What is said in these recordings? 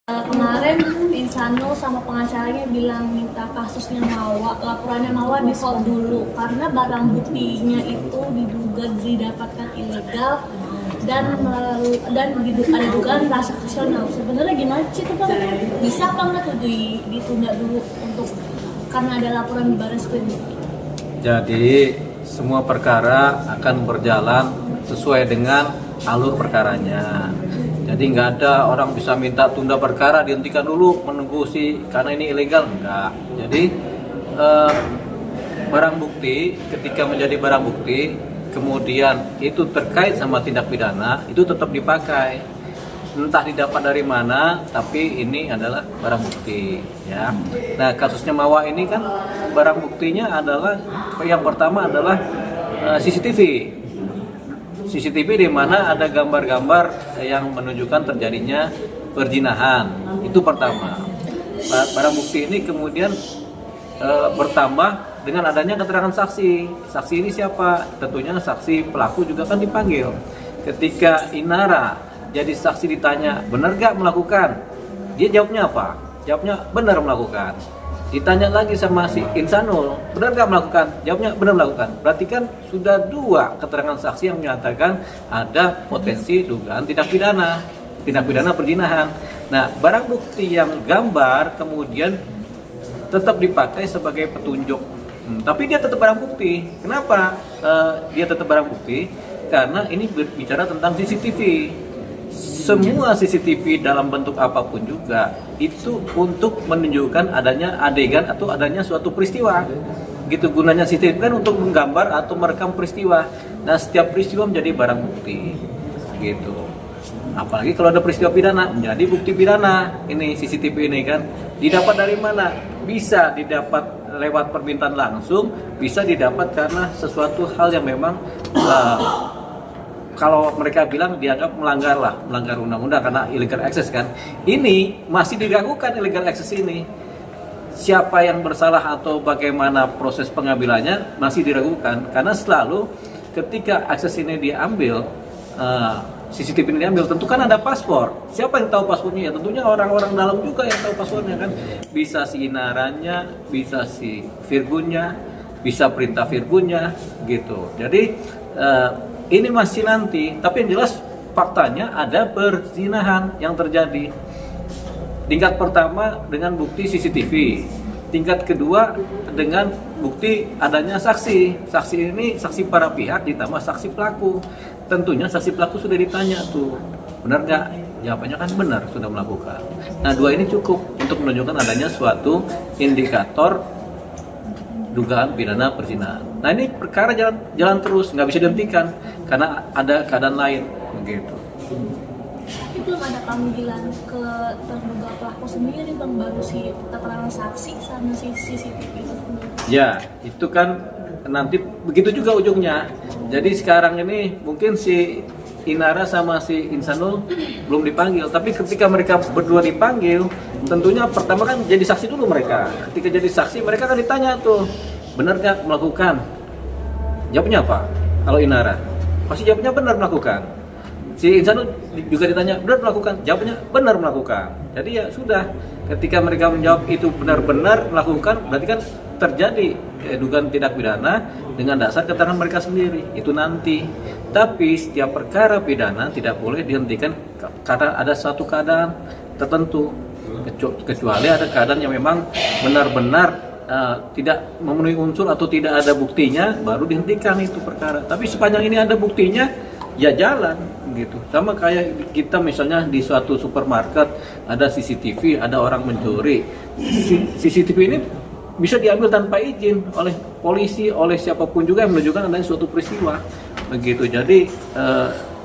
Kemarin Insano sama pengacaranya bilang minta kasusnya laporannya Mawa di hold dulu karena barang buktinya itu diduga didapatkan ilegal dan ada dugaan transaksional. Sebenarnya gimana sih itu Bang? Bisa apa nggak tuh ditunda dulu untuk karena ada laporan di Barreskrim? Jadi semua perkara akan berjalan sesuai dengan alur perkaranya. Jadi nggak ada orang bisa minta tunda perkara, dihentikan dulu menunggu karena ini ilegal, enggak. Jadi barang bukti ketika menjadi barang bukti kemudian itu terkait sama tindak pidana itu tetap dipakai, entah didapat dari mana, tapi ini adalah barang bukti ya. Nah kasusnya Mawa ini kan barang buktinya adalah yang pertama adalah CCTV di mana ada gambar-gambar yang menunjukkan terjadinya perzinahan. Itu pertama. Barang bukti ini kemudian bertambah dengan adanya keterangan saksi. Saksi ini siapa? Tentunya saksi pelaku juga kan dipanggil. Ketika Inara jadi saksi ditanya, benar gak melakukan? Dia jawabnya apa? Jawabnya benar melakukan. Ditanya lagi sama si Insanul, benar gak melakukan? Jawabnya benar melakukan. Berarti kan sudah dua keterangan saksi yang menyatakan ada potensi dugaan tindak pidana perzinahan. Nah, barang bukti yang gambar kemudian tetap dipakai sebagai petunjuk. Tapi dia tetap barang bukti. Kenapa dia tetap barang bukti? Karena ini berbicara tentang CCTV. Semua CCTV dalam bentuk apapun juga itu untuk menunjukkan adanya adegan atau adanya suatu peristiwa. Gitu gunanya CCTV kan untuk menggambar atau merekam peristiwa. Nah, setiap peristiwa menjadi barang bukti. Gitu. Apalagi kalau ada peristiwa pidana menjadi bukti pidana. Ini CCTV ini kan didapat dari mana? Bisa didapat lewat permintaan langsung, bisa didapat karena sesuatu hal yang memang kalau mereka bilang dianggap melanggar undang-undang karena illegal access kan. Ini masih diragukan illegal access ini. Siapa yang bersalah atau bagaimana proses pengambilannya masih diragukan karena selalu ketika akses ini diambil, CCTV ini diambil, tentu kan ada paspor. Siapa yang tahu paspornya? Ya tentunya orang-orang dalam juga yang tahu paspornya kan. Bisa si Inaranya, bisa si Virgunnya, bisa perintah Virgunnya gitu. Jadi ini masih nanti, tapi yang jelas faktanya ada perzinahan yang terjadi. Tingkat pertama dengan bukti CCTV, tingkat kedua dengan bukti adanya saksi. Saksi ini saksi para pihak ditambah saksi pelaku. Tentunya saksi pelaku sudah ditanya tuh, benar nggak? Jawabannya kan benar, sudah melakukan. Nah, dua ini cukup untuk menunjukkan adanya suatu indikator dugaan pidana perzinahan. Nah, ini perkara jalan terus, nggak bisa dihentikan karena ada keadaan lain begitu. Tapi belum ada panggilan ke terduga pelaku sendiri Bang, baru si keterangan saksi sama si CCTV itu. Ya, itu kan nanti begitu juga ujungnya. Jadi sekarang ini mungkin si Inara sama si Insanul belum dipanggil, tapi ketika mereka berdua dipanggil, tentunya pertama kan jadi saksi dulu mereka. Ketika jadi saksi mereka kan ditanya tuh, benar nggak melakukan? Jawabnya apa? Kalau Inara pasti jawabnya benar melakukan. Si Insanul juga ditanya, benar melakukan? Jawabnya benar melakukan. Jadi ya sudah, ketika mereka menjawab itu benar-benar melakukan, berarti kan terjadi dugaan tindak pidana dengan dasar keterangan mereka sendiri. Itu nanti. Tapi setiap perkara pidana tidak boleh dihentikan karena ada suatu keadaan tertentu. Kecuali ada keadaan yang memang benar-benar tidak memenuhi unsur atau tidak ada buktinya, baru dihentikan itu perkara. Tapi sepanjang ini ada buktinya, ya jalan gitu. Sama kayak kita misalnya di suatu supermarket ada CCTV, ada orang mencuri. CCTV ini bisa diambil tanpa izin oleh polisi, oleh siapapun juga yang menunjukkan adanya suatu peristiwa begitu. Jadi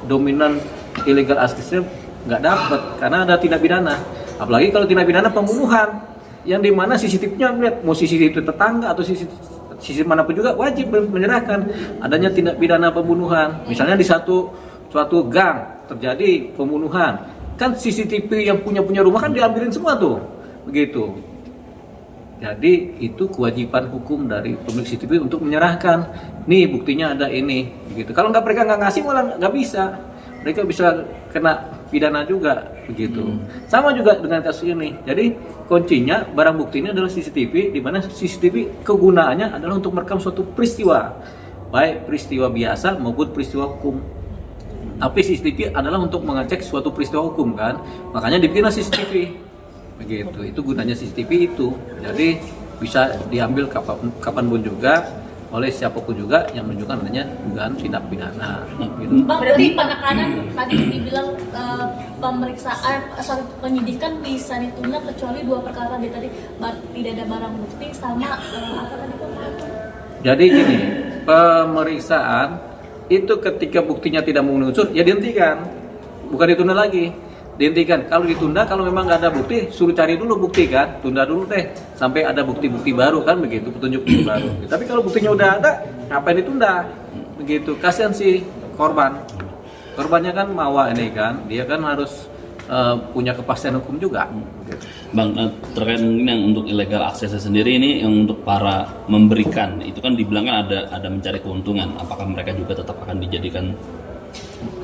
dominan illegal access-nya nggak dapat karena ada tindak pidana. Apalagi kalau tindak pidana pembunuhan yang dimana CCTV-nya melihat, mau CCTV tetangga atau sisi manapun juga wajib menyerahkan adanya tindak pidana pembunuhan. Misalnya di suatu gang terjadi pembunuhan, kan CCTV yang punya rumah kan diambilin semua tuh begitu. Jadi itu kewajiban hukum dari pemilik CCTV untuk menyerahkan. Nih buktinya ada ini, gitu. Kalau mereka nggak ngasih malah nggak bisa. mereka bisa kena pidana juga begitu. Sama juga dengan kasus ini. Jadi kuncinya barang bukti ini adalah CCTV, di mana CCTV kegunaannya adalah untuk merekam suatu peristiwa, baik peristiwa biasa maupun peristiwa hukum. Tapi CCTV adalah untuk mengecek suatu peristiwa hukum kan, makanya dibikinlah CCTV begitu. Itu gunanya CCTV itu. Jadi bisa diambil kapanpun juga oleh siapapun juga yang menunjukkan adanya dugaan tindak pidana. Gitu. Bang, berarti penekanan tadi dibilang penyidikan bisa ditunda kecuali 2 perkara tadi tidak ada barang bukti sama apa tadi Bang? Jadi gini, pemeriksaan itu ketika buktinya tidak memenuhi unsur ya dihentikan, bukan ditunda lagi. Dihentikan. Kalau ditunda, kalau memang nggak ada bukti, suruh cari dulu bukti kan, tunda dulu deh sampai ada bukti-bukti baru kan begitu, petunjuk bukti baru. Tapi kalau buktinya udah ada, ngapain ditunda? Begitu. Kasihan si korban. Korbannya kan mawa ini kan, dia kan harus punya kepastian hukum juga. Begitu. Bang, terkait mungkin yang untuk illegal aksesnya sendiri ini, yang untuk para memberikan itu kan dibilang kan ada mencari keuntungan. Apakah mereka juga tetap akan dijadikan?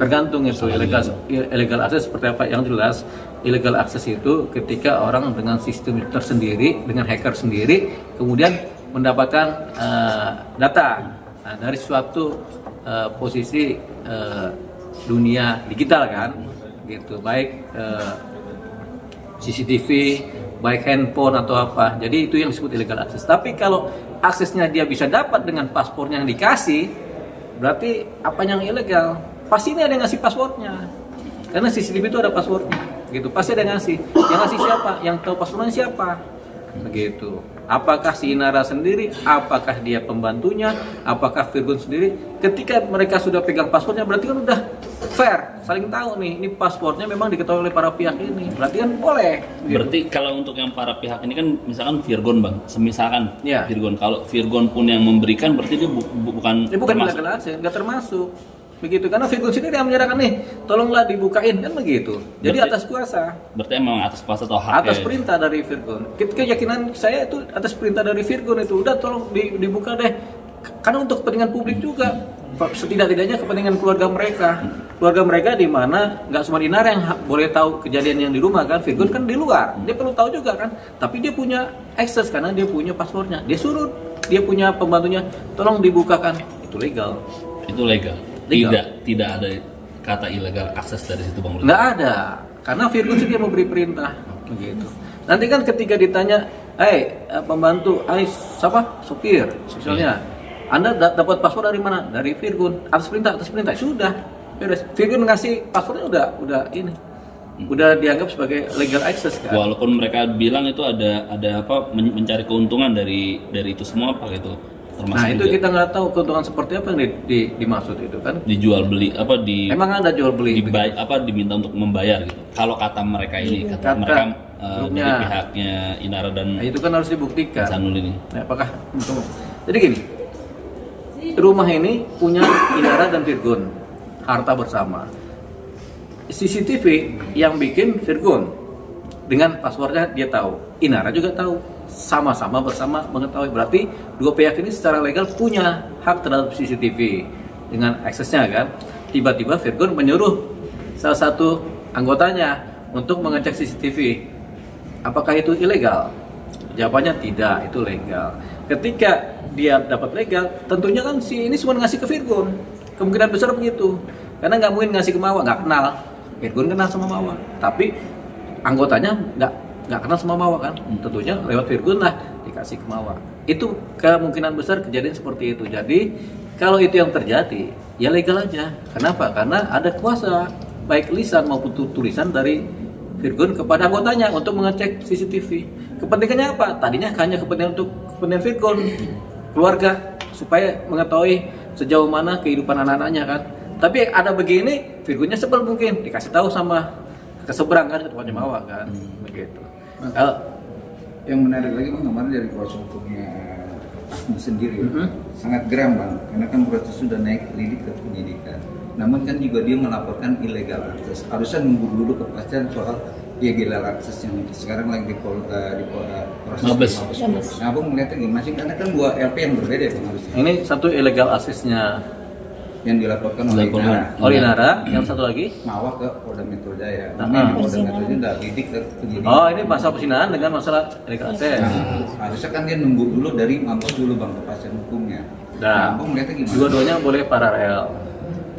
Tergantung itu illegal akses seperti apa. Yang jelas illegal akses itu ketika orang dengan sistem tersendiri, dengan hacker sendiri, kemudian mendapatkan data dari suatu posisi dunia digital kan, gitu. Baik CCTV, baik handphone atau apa. Jadi itu yang disebut illegal akses. Tapi kalau aksesnya dia bisa dapat dengan paspornya yang dikasih, berarti apa yang ilegal? Pasti ini ada yang ngasih passwordnya, karena CCTV itu ada passwordnya, gitu. Pasti ada yang ngasih. Yang ngasih siapa? Yang tahu passwordnya siapa? Begitu. Apakah si Inara sendiri? Apakah dia pembantunya? Apakah Virgon sendiri? Ketika mereka sudah pegang passwordnya, berarti kan udah fair, saling tahu nih. Ini passwordnya memang diketahui oleh para pihak ini. Berarti kan boleh. Gitu. Berarti kalau untuk yang para pihak ini kan, misalkan Virgon bang, semisalkan Ya. Virgon, kalau Virgon pun yang memberikan, berarti dia bukan termasuk. Illegal akses, nggak termasuk. Begitu, karena Virgon sendiri yang menyerahkan nih, tolonglah dibukain kan begitu. Jadi Berarti- atas kuasa, Berarti emang atas kuasa atau hak? atas perintah dari Virgon. Keyakinan saya itu atas perintah dari Virgon itu, udah tolong dibuka deh. Karena untuk kepentingan publik juga, setidak-tidaknya kepentingan keluarga mereka di mana nggak cuma Inara yang boleh tahu kejadian yang di rumah kan, Virgon kan di luar, dia perlu tahu juga kan. Tapi dia punya akses karena dia punya passwordnya. Dia suruh, dia punya pembantunya, tolong dibukakan. Itu legal. Itu legal. Legal. Tidak ada kata ilegal akses dari situ bang. Nggak ada, karena Virgon sendiri memberi perintah begitu. Nanti kan ketika ditanya, pembantu, siapa? Sopir, misalnya, Anda dapat password dari mana? Dari Virgon, atas perintah, sudah. Beres. Virgon ngasih passwordnya udah ini, udah dianggap sebagai legal access kan. Walaupun mereka bilang itu ada apa mencari keuntungan dari itu semua, apa gitu. Termasuk Nah itu juga kita nggak tahu keuntungan seperti apa yang dimaksud itu kan. dijual beli apa Emang ada jual beli? diminta untuk membayar gitu. Kalau kata mereka ini, kata Kata mereka grupnya. dari pihaknya Inara dan Nah, itu kan harus dibuktikan. Sanul ini. Nah, apakah jadi gini, rumah ini punya Inara dan Virgon, harta bersama. CCTV yang bikin Virgon, dengan passwordnya dia tahu, Inara juga tahu, sama-sama bersama mengetahui. Berarti dua pihak ini secara legal punya hak terhadap CCTV dengan aksesnya kan. Tiba-tiba Virgon menyuruh salah satu anggotanya untuk mengecek CCTV. Apakah itu ilegal? Jawabannya tidak, itu legal. Ketika dia dapat legal, tentunya kan si ini cuma ngasih ke Virgon. Kemungkinan besar begitu. Karena nggak mungkin ngasih ke Mawa, nggak kenal. Virgon kenal sama Mawa, tapi anggotanya nggak kenal sama Mawa kan. Tentunya lewat Virgon lah dikasih ke Mawa. Itu kemungkinan besar kejadian seperti itu. Jadi kalau itu yang terjadi, ya legal aja. Kenapa? Karena ada kuasa baik lisan maupun tulisan dari Virgon kepada anggotanya untuk mengecek CCTV. Kepentingannya apa? Tadinya hanya kepentingan Virgon, keluarga, supaya mengetahui sejauh mana kehidupan anak-anaknya kan. Tapi ada begini, Virgonnya sebel mungkin, dikasih tahu sama keseberang kan, ketuanya Mawa kan, begitu. Yang menarik lagi bang, kemarin dari kuasa hukumnya Ahmad sendiri sangat geram bang, karena kan proses sudah naik lidik ke penyidikan. Namun kan juga dia melaporkan illegal akses. Harusnya nunggu dulu kepastian soal illegal akses yang sekarang lagi di proses Mabes. di Mabes. Nah, abang melihatnya gimana sih? Karena kan dua LP yang berbeda bang harusnya. Ini satu illegal aksesnya yang dilaporkan oleh Inara. Oleh Inara, yang satu lagi. Mawa ke Polda Metro Jaya. Nah, Ini di Polda Metro Jaya udah lidik ke penyidik. Oh, ini pasal perzinahan dengan masalah illegal access. Nah, harusnya kan dia nunggu dulu dari Mabes dulu bang kepastian hukumnya. Nah, Bang melihatnya gimana? dua-duanya boleh paralel.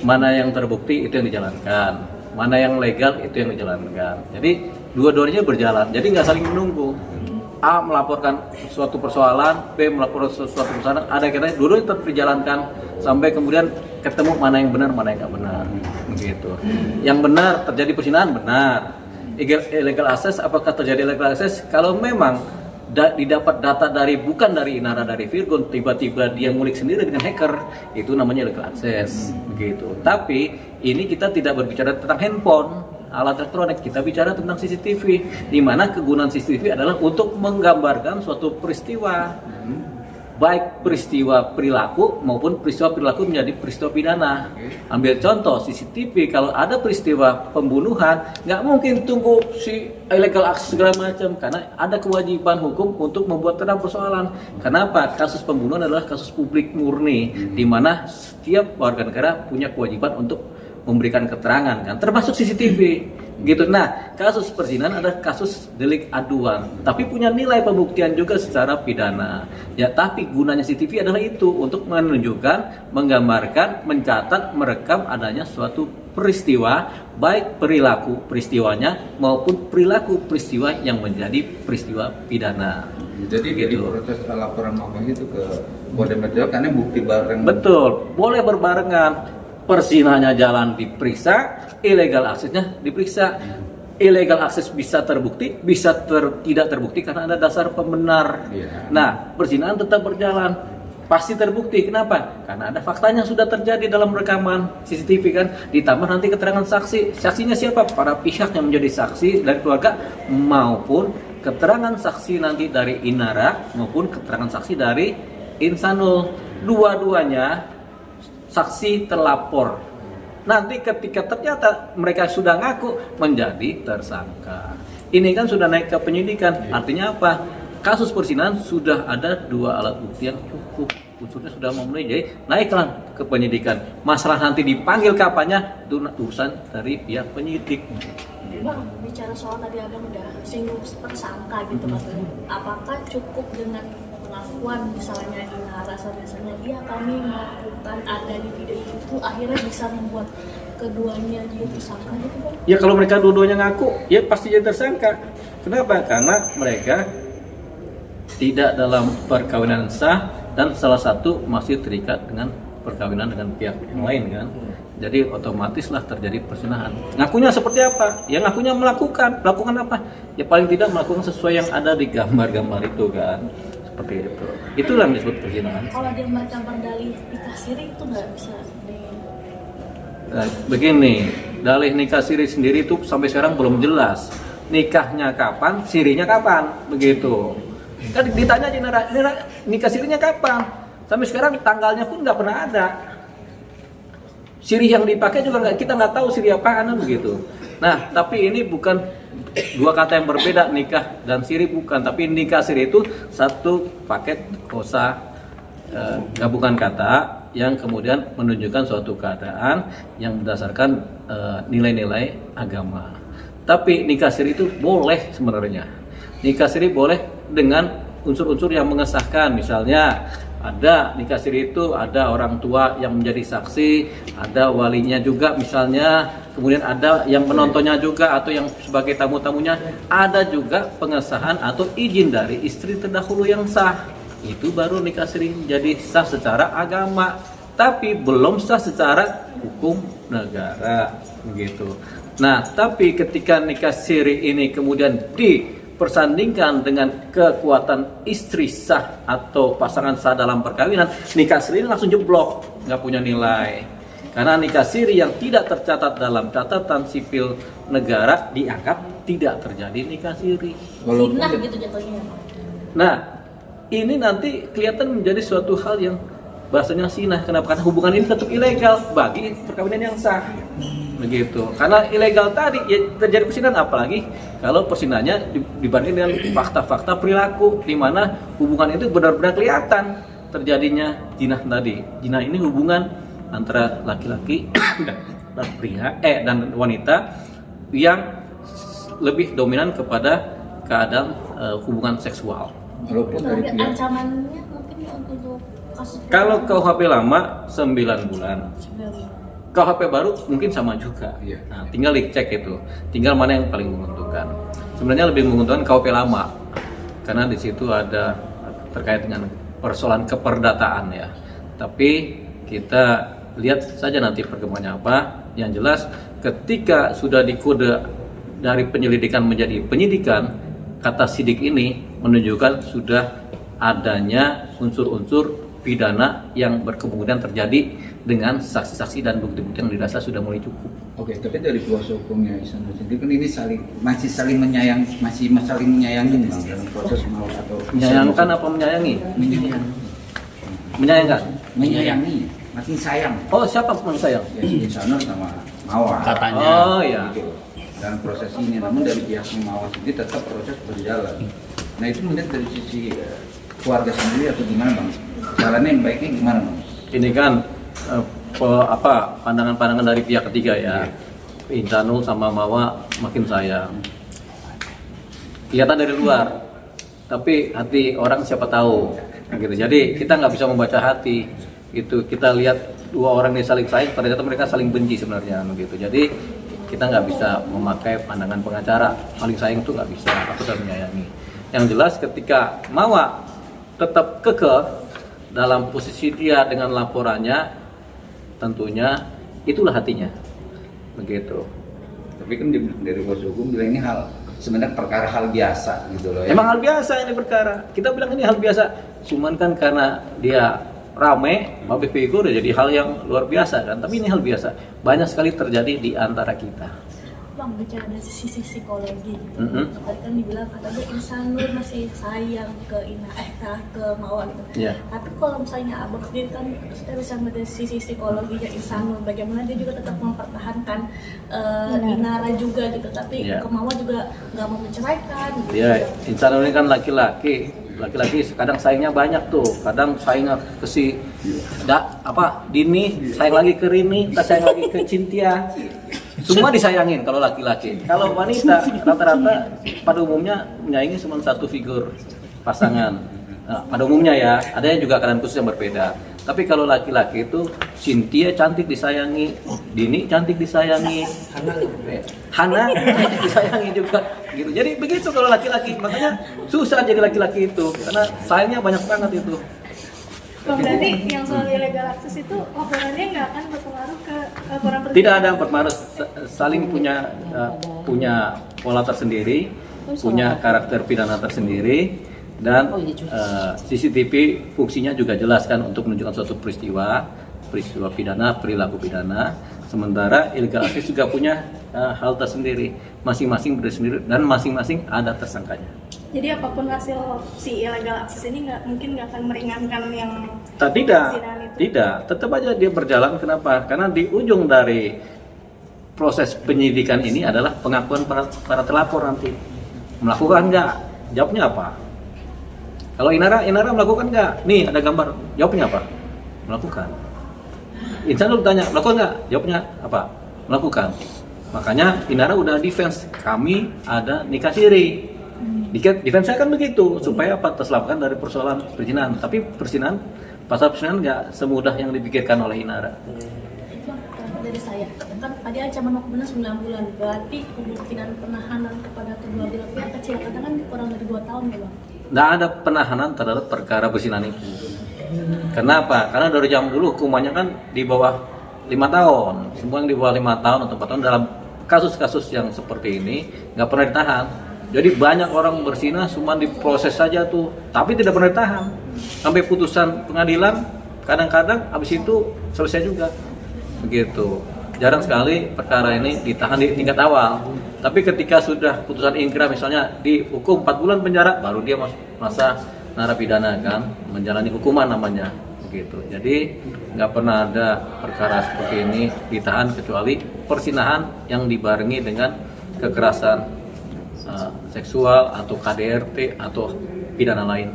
Mana yang terbukti itu yang dijalankan, mana yang legal itu yang dijalankan. Jadi dua-duanya berjalan. Jadi nggak saling menunggu. A melaporkan suatu persoalan, B melaporkan suatu persoalan, ada katanya dua-duanya tetap dijalankan sampai kemudian ketemu mana yang benar, mana yang nggak benar, begitu. Yang benar terjadi perzinahan benar. Illegal access, apakah terjadi illegal access? Kalau memang didapat data bukan dari Inara, dari Virgon, tiba-tiba dia ngulik sendiri dengan hacker, itu namanya illegal access, begitu. Tapi ini kita tidak berbicara tentang handphone, alat elektronik, kita bicara tentang CCTV, di mana kegunaan CCTV adalah untuk menggambarkan suatu peristiwa, baik peristiwa perilaku maupun peristiwa perilaku menjadi peristiwa pidana. Ambil contoh CCTV, kalau ada peristiwa pembunuhan, nggak mungkin tunggu si illegal access segala macam, karena ada kewajiban hukum untuk membuat terang persoalan. Kenapa? Kasus pembunuhan adalah kasus publik murni, di mana setiap warga negara punya kewajiban untuk memberikan keterangan, kan, termasuk CCTV, gitu. Nah, kasus perzinahan adalah kasus delik aduan, tapi punya nilai pembuktian juga secara pidana. Ya, tapi gunanya CCTV adalah itu untuk menunjukkan, menggambarkan, mencatat, merekam adanya suatu peristiwa, baik perilaku peristiwanya maupun perilaku peristiwa yang menjadi peristiwa pidana. Jadi di proses laporan Mabes itu ke Polda Metro karena bukti bareng. Betul, boleh berbarengan. Perzinahnya jalan diperiksa, illegal aksesnya diperiksa. Illegal akses bisa terbukti, bisa tidak terbukti karena ada dasar pembenar. Nah, perzinahan tetap berjalan, pasti terbukti. Kenapa? Karena ada faktanya sudah terjadi dalam rekaman CCTV, kan. Ditambah nanti keterangan saksi. Saksinya siapa? Para pihak yang menjadi saksi dari keluarga maupun keterangan saksi nanti dari Inara maupun keterangan saksi dari Insanul. Dua-duanya saksi terlapor. Nanti ketika ternyata mereka sudah ngaku menjadi tersangka. Ini kan sudah naik ke penyidikan. Artinya apa? Kasus perzinahan sudah ada dua alat bukti yang cukup. Unsurnya sudah memenuhi, jadi naiklah ke penyidikan. Masalah nanti dipanggil kapannya itu urusan dari pihak penyidik. Bang, bicara soal tadi abang udah singgung tersangka gitu katanya. Apakah cukup dengan pengakuan misalnya Inara misalnya dia kami melakukan ada di video itu akhirnya bisa membuat keduanya jadi tersangka gitu, Bang? Ya kalau mereka dua-duanya ngaku, ya pasti jadi tersangka. Kenapa? Karena mereka tidak dalam perkawinan sah dan salah satu masih terikat dengan perkawinan dengan pihak yang lain, kan. Jadi otomatislah terjadi perzinahan. Ngakunya seperti apa? Ya ngakunya melakukan apa? Ya paling tidak melakukan sesuai yang ada di gambar-gambar itu, kan. Seperti itu. Itulah yang disebut perzinahan. Kalau dia mereka berdalih nikah siri itu nggak bisa di... Nah, begini, dalih nikah siri sendiri itu sampai sekarang belum jelas. Nikahnya kapan, sirinya kapan, begitu. Kan ditanya Nara, nikah sirinya kapan? Sampai sekarang tanggalnya pun nggak pernah ada. Sirih yang dipakai juga kita nggak tahu sirih apaan, begitu. Nah, tapi ini bukan dua kata yang berbeda, nikah dan sirih bukan. Tapi nikah sirih itu satu paket kosa gabungan kata yang kemudian menunjukkan suatu keadaan yang berdasarkan nilai-nilai agama. Tapi nikah sirih itu boleh sebenarnya. Nikah sirih boleh dengan unsur-unsur yang mengesahkan, misalnya ada nikah siri itu ada orang tua yang menjadi saksi, ada walinya juga misalnya, kemudian ada yang penontonnya juga atau yang sebagai tamu-tamunya, ada juga pengesahan atau izin dari istri terdahulu yang sah. Itu baru nikah siri jadi sah secara agama, tapi belum sah secara hukum negara, begitu. Nah, tapi ketika nikah siri ini kemudian dipersandingkan dengan kekuatan istri sah atau pasangan sah dalam perkawinan, nikah siri langsung jeblok, nggak punya nilai. Karena nikah siri yang tidak tercatat dalam catatan sipil negara dianggap tidak terjadi nikah siri. Zina gitu jatuhnya. Nah, ini nanti kelihatan menjadi suatu hal yang bahasanya zina. Kenapa? Karena hubungan ini tetap ilegal bagi perkawinan yang sah. Begitu. Karena ilegal tadi ya terjadi perzinahan, apalagi kalau perzinahnya dibanding dengan fakta-fakta perilaku di mana hubungan itu benar-benar kelihatan terjadinya zina tadi. Zina ini hubungan antara laki-laki dan pria dan wanita yang lebih dominan kepada keadaan hubungan seksual. Walaupun dari Untuk pihak ancamannya mungkin untuk kasus Kalau KUHP lama 9 bulan, KUHP baru mungkin sama juga. Iya. Nah, tinggal dicek itu, tinggal mana yang paling menguntungkan. Sebenarnya lebih menguntungkan KUHP lama, karena di situ ada terkait dengan persoalan keperdataan ya. Tapi kita lihat saja nanti perkembangannya apa. Yang jelas ketika sudah dikode dari penyelidikan menjadi penyidikan, kata sidik ini menunjukkan sudah adanya unsur-unsur pidana yang berkemungkinan terjadi dengan saksi-saksi dan bukti-bukti yang dirasa sudah mulai cukup. Oke, tapi dari kuasa hukumnya Ihsanul sendiri kan ini masih saling menyayangi bang dalam proses mau atau Menyayangkan apa menyayangi? menyayangi, Menyayangkan. menyayangi, makin sayang. Oh, siapa yang sayang? Ya si Ihsanul sama Mawar. Katanya. Oh ya. Gitu. Dalam proses ini, namun dari pihak Mawar sendiri tetap proses berjalan. Nah itu melihat dari sisi keluarga sendiri atau gimana bang? Caranya yang baiknya gimana bang? Ini kan pandangan-pandangan dari pihak ketiga ya. Ihsanul sama Mawa makin sayang. Kelihatan dari luar, tapi hati orang siapa tahu. Gitu. Jadi kita nggak bisa membaca hati. Gitu. Kita lihat dua orang ini saling sayang, ternyata mereka saling benci sebenarnya. Gitu. Jadi kita nggak bisa memakai pandangan pengacara saling sayang itu nggak bisa, atau saling menyayangi. Yang jelas ketika Mawa tetap kekeh dalam posisi dia dengan laporannya, tentunya itulah hatinya, begitu. Tapi kan dari kuasa hukum bilang ini sebenarnya perkara hal biasa gitu loh. Ya? Emang hal biasa ini perkara. Kita bilang ini hal biasa, cuman kan karena dia rame, public figure jadi hal yang luar biasa kan. Tapi ini hal biasa, banyak sekali terjadi di antara kita. Bang, bicara dari sisi psikologi. Mhm. Tadi kan dibilang katanya Ihsanul masih sayang ke ke Mawar gitu. Iya. Tapi kalau misalnya abang sendiri kan kita bisa melihat dari sisi psikologinya Ihsanul, bagaimana dia juga tetap mempertahankan Inara juga gitu. Tapi Iya. ke Mawar juga nggak mau menceraikan. Gitu. Ya, Ihsanul ini kan laki-laki kadang sayangnya banyak tuh, kadang sayangnya ke si Dini, sayang lagi ke Rini, sayang lagi ke Cynthia. Semua disayangin kalau laki-laki. Kalau wanita rata-rata pada umumnya menyayangi cuma satu figur pasangan. Nah, pada umumnya ya, ada yang juga keadaan khusus yang berbeda. Tapi kalau laki-laki itu Cynthia cantik disayangi, Dini cantik disayangi, Hana disayangi juga gitu. Jadi begitu kalau laki-laki, makanya susah jadi laki-laki itu karena sayangnya banyak banget itu. Bang, berarti yang soal illegal access itu laporannya nggak akan berpengaruh ke laporan persidangan? Tidak ada yang berpengaruh, saling punya pola tersendiri, punya karakter pidana tersendiri, dan CCTV fungsinya juga jelas kan untuk menunjukkan suatu peristiwa pidana, perilaku pidana. Sementara illegal access juga punya hal tersendiri, masing-masing bersendiri dan masing-masing ada tersangkanya. Jadi apapun hasil si illegal access ini mungkin nggak akan meringankan yang Tidak, tetap aja dia berjalan. Kenapa? Karena di ujung dari proses penyidikan ini adalah pengakuan para terlapor nanti. Melakukan nggak? Jawabnya apa? Kalau Inara melakukan nggak? Nih ada gambar. Jawabnya apa? Melakukan. Ihsanul tanya, melakukan nggak? Jawabnya apa? Melakukan. Makanya Inara udah defense. Kami ada nikah siri. Defense saya kan begitu supaya apa terselamatkan dari persoalan perzinahan. Tapi pasal perzinahan nggak semudah yang dipikirkan oleh Inara. Dari saya kan tadi ancaman hukumannya 9 bulan, berarti kemungkinan penahanan kepada kedua belah pihak kecil katakan kurang dari 2 tahun ya bang. Nggak ada penahanan terhadap perkara perzinahan itu. Kenapa? Karena dari zaman dulu hukumannya kan di bawah 5 tahun. Semua yang di bawah 5 tahun atau 4 tahun dalam kasus-kasus yang seperti ini nggak pernah ditahan. Jadi banyak orang berzina cuma diproses saja tuh, tapi tidak pernah ditahan. Sampai putusan pengadilan, kadang-kadang habis itu selesai juga. Begitu. Jarang sekali perkara ini ditahan di tingkat awal. Tapi ketika sudah putusan ingkrah misalnya dihukum 4 bulan penjara, baru dia masa narapidana kan, menjalani hukuman namanya. Begitu. Jadi nggak pernah ada perkara seperti ini ditahan kecuali perzinahan yang dibarengi dengan kekerasan seksual atau KDRT atau pidana lain.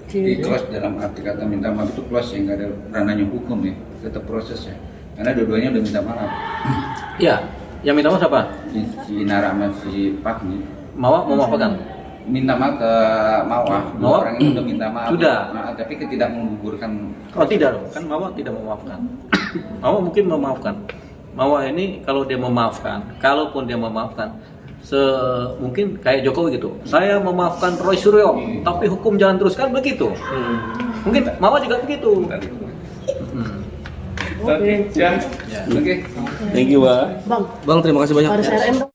Ikhlas dalam arti kata minta maaf itu close ya, nggak ada ranahnya hukum ya, tetap prosesnya. Karena dua-duanya udah minta maaf. Ya, yang minta maaf siapa? Si Inara sama si Fahmi Mawa mau maafkan? minta maaf ke Mawa. Dua Mawa? orang itu udah minta maaf. Sudah. Nah, tapi tidak menggugurkan. Oh tidak dong, kan Mawa tidak memaafkan. Mawa mungkin memaafkan. Mawa ini kalau dia memaafkan, kalaupun dia memaafkan, mungkin kayak Jokowi gitu. Saya memaafkan Roy Suryo, tapi hukum jalan terus kan begitu. Mungkin Mawa juga begitu. Oke, siap. Ya. Oke. Thank you, Pak. Bang, terima kasih banyak. Harus RM dong.